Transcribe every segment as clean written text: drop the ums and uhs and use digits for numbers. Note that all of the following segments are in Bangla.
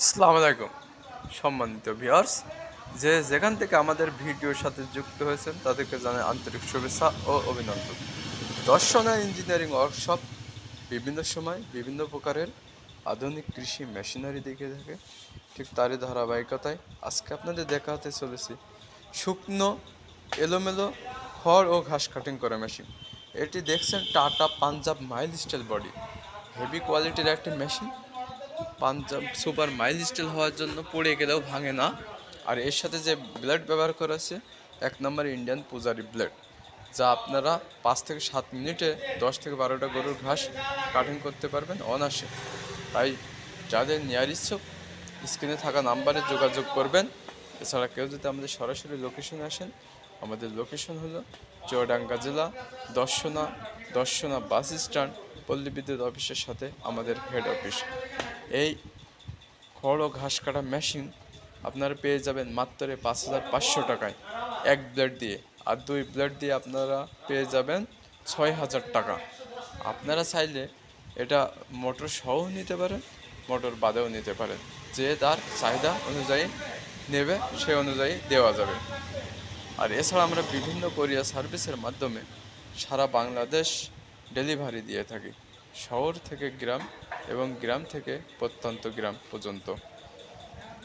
আসসালামু আলাইকুম সম্মানিত ভিউয়ার্স, যে যেখান থেকে আমাদের ভিডিওর সাথে যুক্ত হয়েছেন তাদেরকে জানাই আন্তরিক শুভেচ্ছা ও অভিনন্দন। দর্শনা ইঞ্জিনিয়ারিং ওয়ার্কশপ বিভিন্ন সময় বিভিন্ন প্রকারের আধুনিক কৃষি মেশিনারি দেখে থাকে, ঠিক তারই ধারাবাহিকতায় আজকে আপনাদের দেখাতে চলেছি শুকনো এলোমেলো খড় ও ঘাস কাটিং করা মেশিন। এটি দেখছেন Tata Punjab mile style body, heavy কোয়ালিটির একটি মেশিন। পাঞ্জাব সুপার মাইল স্টিল হওয়ার জন্য পড়ে গেলেও ভাঙে না। আর এর সাথে যে ব্লেড ব্যবহার করা আছে, 1 নম্বর ইন্ডিয়ান পূজারি ব্লেড, যা আপনারা 5 থেকে 7 মিনিটে 10 থেকে 12টা গরুর ঘাস কাটিং করতে পারবেন অনায়াসে। তাই যাদের নেওয়ার ইচ্ছুক স্ক্রিনে থাকা নাম্বারে যোগাযোগ করবেন। এছাড়া কেউ যদি আমাদের সরাসরি লোকেশনে আসেন, আমাদের লোকেশন হলো চুয়াডাঙ্গা জেলা দর্শনা দর্শনা বাস স্ট্যান্ড, পল্লী বিদ্যুৎ অফিসের সাথে আমাদের হেড অফিস। এই খড় ও ঘাস কাটা মেশিন আপনারা পেয়ে যাবেন মাত্র 5,500 টাকায় এক ব্লেড দিয়ে, আর 2 ব্লেড দিয়ে আপনারা পেয়ে যাবেন 6,000 টাকা। আপনারা চাইলে এটা মোটর সহও নিতে পারেন, মোটর বাদেও নিতে পারেন, যে তার চাহিদা অনুযায়ী নেবে সে অনুযায়ী দেওয়া যাবে। আর এছাড়া আমরা বিভিন্ন কোরিয়ার সার্ভিসের মাধ্যমে সারা বাংলাদেশ ডেলিভারি দিয়ে থাকি, শহর থেকে গ্রাম এবং গ্রাম থেকে প্রত্যন্ত গ্রাম পর্যন্ত।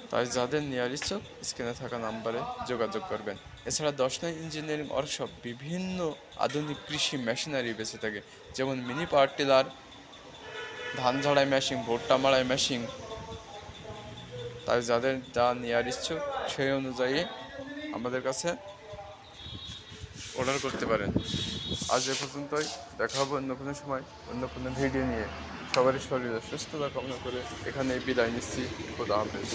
তাই যাদের নেওয়ার ইচ্ছুক স্ক্রিনে থাকা নাম্বারে যোগাযোগ করবেন। এছাড়া 10 নং ইঞ্জিনিয়ারিং ওয়ার্কশপ বিভিন্ন আধুনিক কৃষি মেশিনারি বেঁচে থাকে, যেমন মিনি পাওয়ার টিলার, ধান ঝাড়াই মেশিন, ভুট্টা মাড়াই মেশিন। তাই যাদের যা নেওয়ার ইচ্ছুক সেই অনুযায়ী আমাদের কাছে অর্ডার করতে পারেন। আজ এ পর্যন্তই, দেখা হবে অন্য কোনো সময় অন্য কোনো ভিডিও নিয়ে। সবারই শরীরে সুস্থতা কামনা করে এখানে বিদায় নিচ্ছি। খোদা হাফেজ।